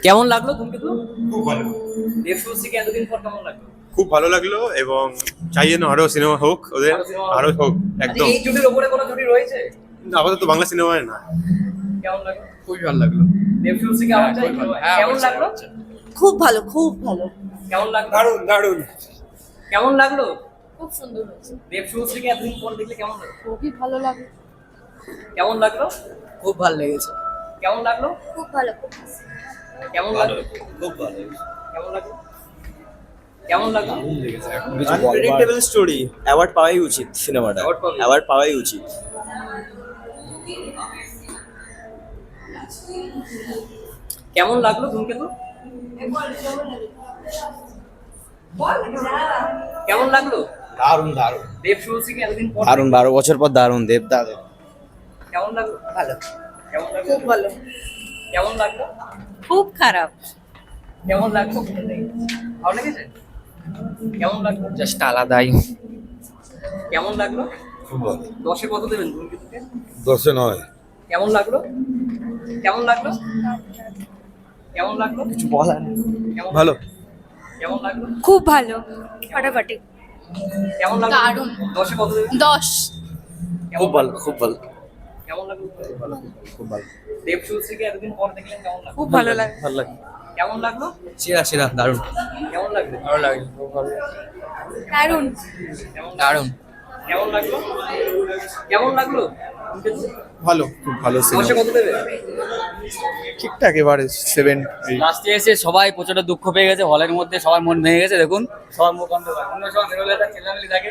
কেমন লাগলো ধূমকেতু? খুব ভালো, দেব শুভশ্রীকে এতদিন পর কেমন লাগলো? খুব ভালো লাগলো এবং চাই যেন আরো সিনেমা হোক, ওদের আরো হোক একদম। এই জুটির উপরে কোনো জুটি রয়েছে? আপাতত বাংলা সিনেমায় না। কেমন লাগলো? খুবই ভালো লাগলো। দেব শুভশ্রীকে আবার চাই? কেমন লাগলো? খুব ভালো, খুব ভালো। কেমন লাগলো? দারুণ দারুণ। কেমন লাগলো? খুব সুন্দর হয়েছে। দেব শুভশ্রীকে এতদিন পর দেখলে কেমন লাগলো? খুবই ভালো লাগলো। কেমন লাগলো? খুব ভালো লেগেছে। কেমন লাগলো? খুব ভালো, খুব কেমন লাগলো? খুব ভালো। কেমন লাগলো? কেমন লাগলো? আনপ্রেডিক্টেবল স্টোরি, অ্যাওয়ার্ড পাওয়াই উচিত সিনেমাটা, Award পাবে। অ্যাওয়ার্ড পাওয়াই উচিত। কেমন লাগলো ধূমকেতু? কেমন লাগলো? দারুণ দারুণ দেব শুভশ্রীকে এতদিন পর দারুণ, 12 বছর পর দারুণ দেবদা। কেমন লাগলো? ভালো। কেমন লাগলো? খুব ভালো। কেমন লাগলো? খুব খারাপ। কেমন লাগলো? ভালো লেগেছে? কেমন লাগলো? জাস্ট আলাদাই। কেমন লাগলো? খুব ভালো। 10-এ কত দেবেন ধূমকেতুকে? 10-এ 9। কেমন লাগলো? কেমন লাগলো? কেমন লাগলো? কিছু বলার নেই। কেমন ভালো। কেমন লাগলো? খুব ভালো। ফাটাফাটি। কেমন লাগলো? দারুণ। 10-এ কত দেবেন? 10। খুব ভালো, খুব ভালো, কেমন লাগলো? খুব ভালো। দেব শুভশ্রীকে এতদিন পর দেখলেন কেমন লাগলো? খুব ভালো লাগে। ভালো লাগে। কেমন লাগলো? সেরা সেরা, দারুণ। কেমন লাগলো? ভালো লাগে, খুব ভালো। দারুণ। কেমন লাগলো? দারুণ। কেমন লাগলো? কেমন লাগলো? ভালো, খুব ভালো 10-এ কত দেবে? ঠিকঠাক, এবারে 7, 8। লাস্টে এসে সবাই প্রচন্ড দুঃখ পেয়ে গেছে, হলের মধ্যে সবার মন ভেঙে গেছে। দেখুন সবার মুখ অন্ধকার, অন্য সব বেরোলে তার চেলামেলি থাকে,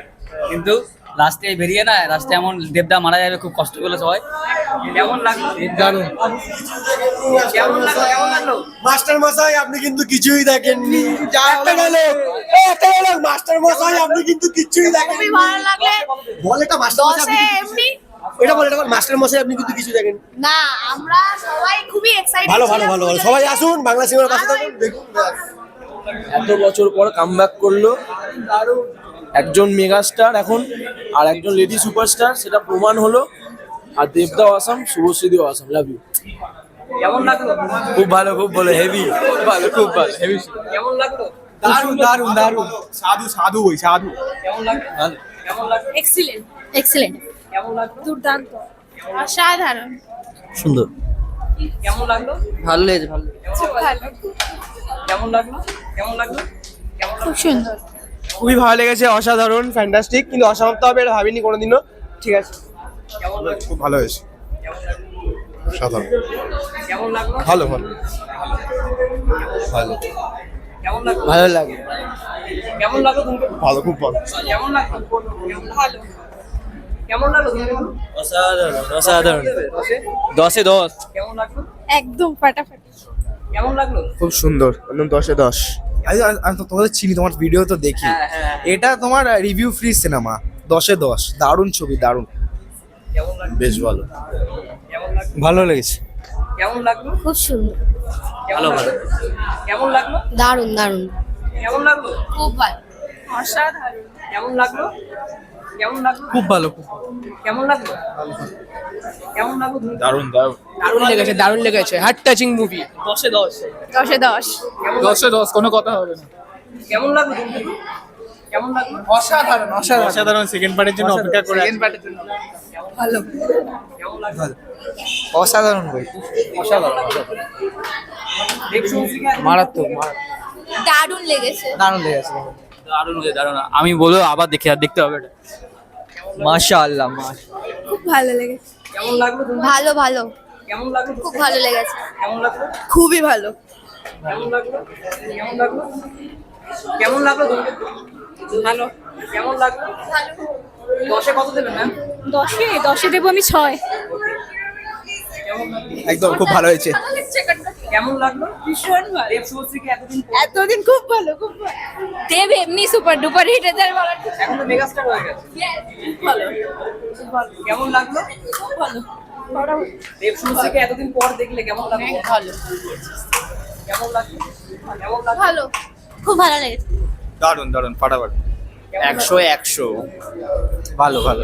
কিন্তু লাস্টে বেরিয়ে না, লাস্টে এমন দেবদা মারা যাবে, খুব কষ্ট পেলো সবাই। কেমন লাগলো? দারুণ। কেমন লাগলো? কেমন লাগলো? মাস্টার মশাই আপনি কিন্তু কিছুই দেখেননি। একটা ডায়লগ, একটা ডায়লগ, মাস্টার মশাই আপনি কিন্তু কিছুই দেখেননি। খুবই ভালো লাগলে। বল এটা মাস্টার মশাই, 10-এ এমনি এটা বল, এটা বল, মাস্টার মশাই আপনি কিন্তু কিছু দেখেন। না, আমরা সবাই খুবই এক্সাইটেড ভালো ভালো ভালো ভালো, সবাই আসুন, বাংলা সিনেমার পাশে থাকুন, দেখুন। এত বছর পর কামব্যাক করলো একজন মেগাস্টার এখন, আর একজন লেডি সুপারস্টার, সেটা প্রমাণ হলো। আর দেবদাও আসাম, শুভশ্রীদিও আসাম, লাভ ইউ। কেমন লাগলো? খুব ভালো, খুব ভালো, হেভি, খুব ভালো, খুব ভালো, হেভি। কেমন লাগলো? দারুণ দারুণ দারুণ। সাধু সাধু ওই সাধু। কেমন লাগলো? কেমন লাগলো? এক্সিলেন্ট, এক্সিলেন্ট, কেমন লাগলো? দুর্দান্ত, অসাধারণ, সুন্দর। কেমন লাগলো? ভালো লেগেছে, ভালো। খুব ভালো, কেমন লাগলো? কেমন লাগলো? কেমন লাগলো? খুব সুন্দর। খুবই ভালো লেগেছে, অসাধারণ, ফ্যান্টাস্টিক, কিন্তু অসমাপ্ত হবে এটা ভাবিনি কোনোদিনও। ঠিক আছে, কেমন লাগলো? খুব ভালো হয়েছে। কেমন লাগলো? সাধারণ। কেমন লাগলো? ভালো ভালো ভালো কেমন লাগলো? ভালো লাগে। কেমন লাগলো ধূমকেতু? ভালো, খুব ভালো। কেমন লাগলো? ভালো। কেমন লাগলো ধূমকেতু? অসাধারণ অসাধারণ। 10-এ? 10-এ 10। কেমন লাগলো? একদম ফাটাফাটি। কেমন লাগলো? খুব সুন্দর, একদম 10-এ 10। আমি তো তোমাদের চিনি, তোমার ভিডিও তো দেখি। হ্যাঁ। এটা তোমার রিভিউ ফ্রি সিনেমা, 10-এ 10, দারুণ ছবি, দারুণ। কেমন লাগলো? বেশ ভালো, কেমন লাগলো? ভালো লেগেছে। কেমন লাগলো? খুব সুন্দর। কেমন লাগলো? কেমন লাগলো? দারুণ, দারুণ, কেমন লাগলো? খুব ভালো, অসাধারণ, কেমন লাগলো? কেমন লাগলো? খুব ভালো, খুব কেমন লাগলো? কেমন লাগলো ধূমকেতু? দারুণ দারুণ। দারুণ লেগেছে, দারুণ লেগেছে, হার্ট টাচিং মুভি। 10-এ 10। 10-এ 10। কেমন লাগলো? 10-এ 10, কোনো কথা হবে না। কেমন লাগলো ধূমকেতু? কেমন লাগলো? অসাধারণ, অসাধারণ। অসাধারণ। সেকেন্ড পার্টের জন্য অপেক্ষা করে সেকেন্ড পার্টের জন্য ভালো, কেমন লাগলো? অসাধারণ বই, অসাধারণ। দেব শুভশ্রীকে মারাত্মক, দারুণ লেগেছে। দারুণ লেগেছে। দারুণ হয়েছে, দারুণ। আমি বলবো আবার দেখতে হবে এটা। মাশাআল্লাহ। খুব ভালো লেগেছে। কেমন লাগলো ধূমকেতু? ভালো ভালো, কেমন লাগলো? খুব ভালো লেগেছে। কেমন লাগলো? খুবই ভালো। কেমন লাগলো? কেমন লাগলো? কেমন লাগলো ধূমকেতু? ভালো, কেমন লাগলো? 10-এ কত দেবেন ম্যাম? 10-এ দেবো আমি 6। কেমন লাগলো? একদম খুব ভালো হয়েছে। কেমন লাগলো? ভীষণ ভালো। দেব শুভশ্রীকে এতদিন পর এতদিন খুব ভালো, খুব ভালো। দেব এমনি সুপার ডুপার হিট, এদের বলার কিছু এখন তো মেগাস্টার হয়ে গেছে। নেই। খুব ভালো, খুব ভালো, কেমন লাগলো? খুব ভালো, দেব শুভশ্রীকে এতদিন পর দেখলে কেমন লাগলো? ভালো, কেমন লাগলো? কেমন লাগলো? ভালো, খুব ভালো লেগেছে। দারুণ দারুণ, ফাটাফাটি। 100-এ 100। ভালো ভালো।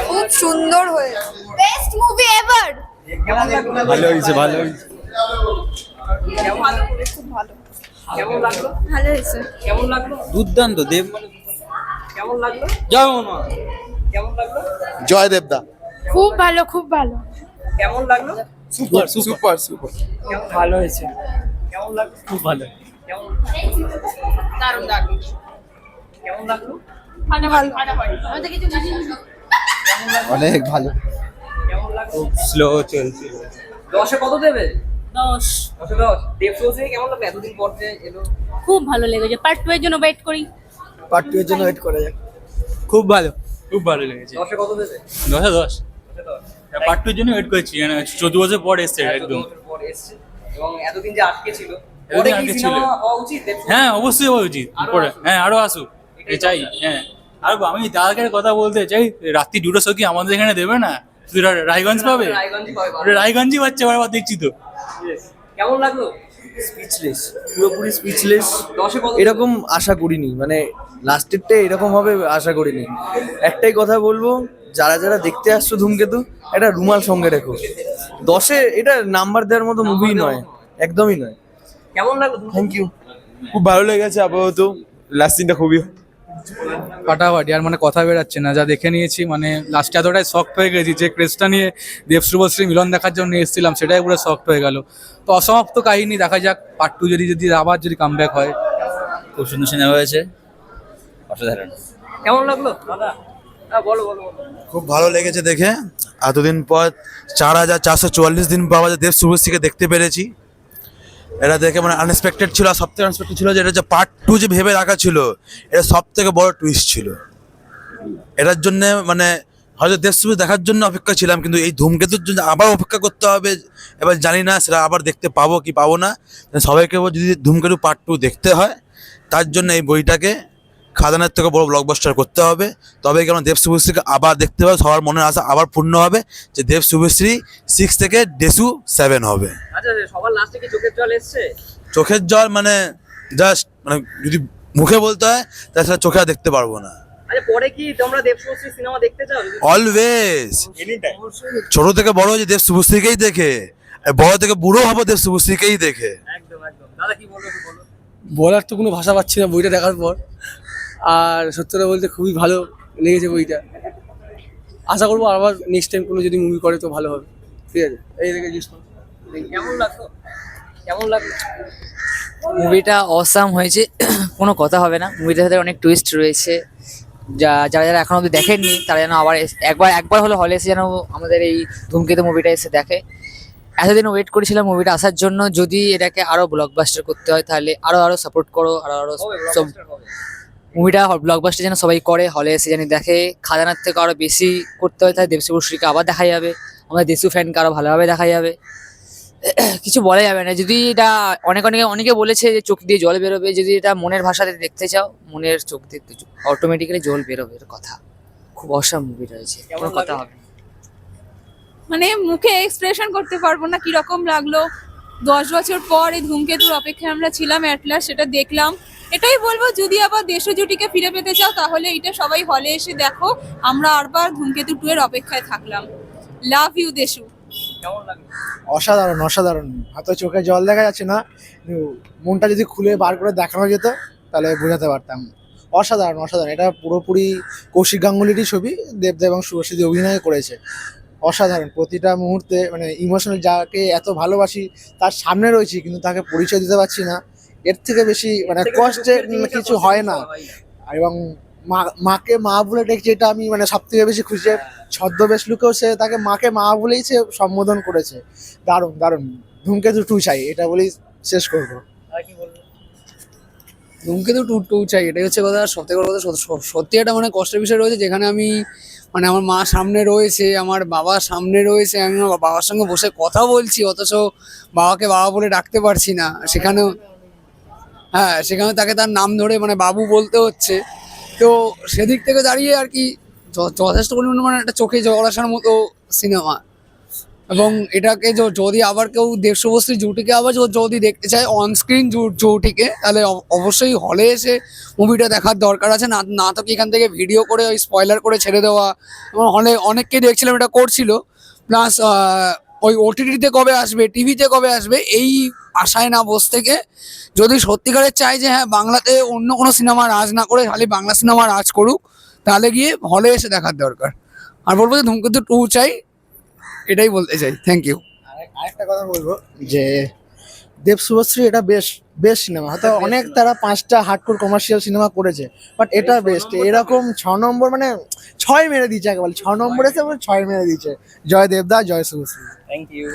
খুব সুন্দর হয়েছে, বেস্ট মুভি এভার। কেমন লাগলো? ভালো হয়েছে, ভালো হয়েছে। কেমন মুভি খুব ভালো। কেমন লাগলো? ভালো হয়েছে। কেমন লাগলো? দুর্দান্ত দেব কেমন লাগলো? জয় মা কেমন লাগলো? জয় দেবদা। খুব ভালো, খুব ভালো। কেমন লাগলো? সুপার সুপার সুপার কেমন ভালো হয়েছে, কেমন লাগলো? খুব ভালো। কেমন দারুণ দারুণ। কেমন লাগলো? ভালো ভালো। আমাদের কিছু অনেক ভালো। কেমন লাগলো? স্লো চলছে। 10-এ কত দেবে? 10। 10-এ 10। দেব শুভশ্রী কেমন লাগলো এতদিন পর যে এলো? খুব ভালো লেগেছে। পার্ট 2 এর জন্য ওয়েট করি। পার্ট 2 এর জন্য ওয়েট করা যাক। খুব ভালো, খুব ভালো লেগেছে। 10-এ কত দেবে? 10-এ 10। 10-এ 10। পার্ট 2 এর জন্য ওয়েট করছি, মানে 14 বছর পর এসছে একদম। 14 বছর পর এসছে এবং এতদিন যে আটকে ছিল এতদিন পরে কি আটকে ছিল। সিনেমা হওয়া উচিত দেব শুভশ্রী? হ্যাঁ অবশ্যই হওয়া উচিত। আরো পরে আসুক। হ্যাঁ আরো আসুক, এটাই চাই। দরকার। হ্যাঁ আর আমি দাদাকে একটা কথা বলতে চাই, রাত্রি 2টো শো কি আমাদের এখানে দেবে না? শুধু রায়গঞ্জ পাবে? রায়গঞ্জই পাবে ওটা রায়গঞ্জই পাচ্ছে বারবার, দেখছি তো। Yes. কেমন লাগলো? স্পিচলেস, পুরোপুরি স্পিচলেস। 10-এ কত? এরকম আশা করিনি, মানে লাস্টেরটা এরকম হবে আশা করিনি। একটাই কথা বলবো, যারা যারা দেখতে আসছো ধূমকেতু, একটা রুমাল সঙ্গে রেখো। 10-এ এটা নাম্বার দেওয়ার মতো মুভি নয়, একদমই নয়। কেমন লাগলো? Thank you. খুব ভালো লেগেছে আপাতত, লাস্ট সিনটা খুবই ফাটাফাটি, আর মানে কথা বেরাচ্ছে না। যা দেখে নিয়েছি, মানে লাস্টে এতটাই শক্ট হয়ে গেছি যে ক্রেজটা নিয়ে দেব শুভশ্রী মিলন দেখার জন্য এসেছিলাম, সেটাই পুরো শক্ট হয়ে গেল। তো অসমাপ্ত কাহিনী, দেখা যাক পার্ট 2 যদি আবার কামব্যাক হয়। খুব সুন্দর সিনেমা হয়েছে, অসাধারণ। কেমন লাগলো দাদা? হ্যাঁ বলো বলো বলো। খুব ভালো লেগেছে দেখে। এতদিন পর 4444 দিন পর আমাদের দেব শুভশ্রীকে দেখতে পেরেছি। এটা দেখে মানে আনএক্সপেক্টেড ছিল। আর সবথেকে আনএক্সপেক্টেড ছিল যে এটা যে পার্ট 2 যে ভেবে রাখা ছিল, এটা সব থেকে বড় টুইস্ট ছিল। এটার জন্য মানে হয়তো দেব শুভশ্রী দেখার জন্য অপেক্ষা ছিলাম, কিন্তু এই ধূমকেতুর জন্য আবার অপেক্ষা করতে হবে। এবার জানি না সেটা আবার দেখতে পাবো কি পাবো না। সবাইকে যদি ধূমকেতু পার্ট 2 দেখতে হয়, তার জন্য এই বইটাকে খাদানের থেকে বড় ব্লকবাস্টার করতে হবে। তবে কেন দেব শুভশ্রীকে আবার দেখতে হবে, সবার মনের আশা আবার পূর্ণ হবে যে দেব শুভশ্রী 6 থেকে ডেসু 7 হবে। আচ্ছা সবার লাস্টে কি চোখের জল এসছে? চোখের জল মানে জাস্ট মানে যদি মুখে বলতে হয় তাহলে সেটা চোখে আর দেখতে পারবো না। আচ্ছা পরে কি তোমরা দেব শুভশ্রী সিনেমা দেখতে চাও? অলওয়েজ ছোট থেকে বড় যে দেব শুভশ্রীকেই দেখে, আর বড় থেকে বুড়ো হবো দেব শুভশ্রীকেই দেখে। একদম একদম। দাদা কি বলবো একটু বলো। বলার তো কোনো ভাষা পাচ্ছি না বইটা দেখার পর। আর সত্যি কথা বলতে খুবই ভালো লেগেছে বইটা। আশা করবো আবার নেক্সট টাইম কোনো যদি মুভি করে তো ভালো হবে। ঠিক আছে, এই দেখে কেমন লাগলো? কেমন লাগলো? মুভিটা অসাম হয়েছে, কোনো কথা হবে না। মুভিটার সাথে অনেক টুইস্ট রয়েছে, যারা যারা এখনো অব্দি দেখেননি তারা যেন আবার একবার হলো হলে এসে যেন আমাদের এই ধূমকেতু মুভিটা এসে দেখে। এতদিন ওয়েট করেছিলাম মুভিটা আসার জন্য। যদি এটাকে আরো ব্লকবাস্টার করতে হয় তাহলে আরো সাপোর্ট করো, আরো হবে, সব blockbuster হবে। মুভিটা ব্লকবাস্টার যেন সবাই করে, হলে এসে যেন দেখে। খাজানার থেকে আরো বেশি করতে হয়, তাই দেব শুভশ্রীকে আবার দেখা যাবে, আমাদের দেশু ফ্যানকে আরো ভালোভাবে দেখা যাবে। কিছু বলা যাবে না। যদি এটা অনেকে বলেছে যে চোখ দিয়ে জল বেরোবে, যদি এটা মনের ভাষাতে দেখতে চাও, মনের চোখ দেখতে অটোমেটিক্যালি জল বেরোবে, এর কথা। খুব অসাম মুভি রয়েছে, কোনো কথা হবে না। মানে মুখে এক্সপ্রেশন করতে পারবো না কিরকম লাগলো। 10 বছর পর এই ধূমকেতুর অপেক্ষায় আমরা ছিলাম, অ্যাট লাস্ট সেটা দেখলাম। এটাই বলবো, যদি আবার দেশ জুটিকে ফিরে পেতে চাও তাহলে এটা সবাই হলে এসে দেখো। আমরা আরবার ধূমকেতু 2 এর অপেক্ষায় থাকলাম। Love you Deshu. কেমন লাগলো? অসাধারণ অসাধারণ। হয়তো চোখে জল দেখা যাচ্ছে না, কিন্তু মনটা যদি খুলে বার করে দেখানো যেত তাহলে বোঝাতে পারতাম। অসাধারণ অসাধারণ। এটা পুরোপুরি কৌশিক গাঙ্গুলিরই ছবি, দেবদা এবং শুভশ্রী অভিনয় করেছে। অসাধারণ। প্রতিটা মুহূর্তে মানে ইমোশনাল, যাকে এত ভালোবাসি তার সামনে রয়েছি কিন্তু তাকে পরিচয় দিতে পারছি না। এর থেকে বেশি মানে কষ্টের কিছু হয় না। এবং মাকে মা বলে ডেকেছে, এটা আমি মানে সব থেকে বেশি খুশি। ছদ্মবেশ লুকেও সে তাকে মাকে মা বলেই সে সম্বোধন করেছে। দারুণ দারুণ। ধূমকেতু 2 চাই, এটা বলেই শেষ করবো। আর কি বলবো? ধূমকেতু 2 চাই, এটাই হচ্ছে কথা। সত্যি কথা, সত্যি একটা মানে কষ্টের বিষয় রয়েছে, যেখানে আমি মানে আমার মা সামনে রয়েছে, আমার বাবা সামনে রয়েছে, আমি আমার বাবার সঙ্গে বসে কথা বলছি, অথচ বাবাকে বাবা বলে ডাকতে পারছি না। সেখানেও তাকে তার নাম ধরে মানে বাবু বলতে হচ্ছে। তো সেদিক থেকে দাঁড়িয়ে আর কি যথেষ্ট পরিমাণে মানে একটা চোখে জল আসার মতো সিনেমা। এবং এটাকে যদি আবার কেউ দেব শুভশ্রী জুটিকে আবার যদি দেখতে চায় অনস্ক্রিন জুটিকে, তাহলে অবশ্যই হলে এসে মুভিটা দেখার দরকার আছে। না তো কি এখান থেকে ভিডিও করে ওই স্পয়লার করে ছেড়ে দেওয়া। এবং হলে অনেককেই দেখছিলাম এটা করছিল। প্লাস ওই ওটিটিতে কবে আসবে, টিভিতে কবে আসবে, এই আশায় না বসে থেকে যদি সত্যিকারের চাই যে হ্যাঁ বাংলাতে অন্য কোনো সিনেমা রাজ না করে খালি বাংলা সিনেমা রাজ করুক, তাহলে গিয়ে হলে এসে দেখার দরকার। আর বলবো যে ধূমকেতু 2 চাই, এটাই বলতে চাই। Thank you. আরেকটা কথা বলবো যে দেব শুভশ্রী এটা বেস্ট সিনেমা। হয়তো অনেক তারা 5টা হার্ডকোর কমার্শিয়াল সিনেমা করেছে, বাট এটা বেস্ট। এরকম 6 নম্বর মানে 6 মেরে দিয়েছে, একেবারে 6 নম্বর এসে 6 মেরে দিয়েছে। জয় দেবদা, জয় শুভশ্রী। Thank you.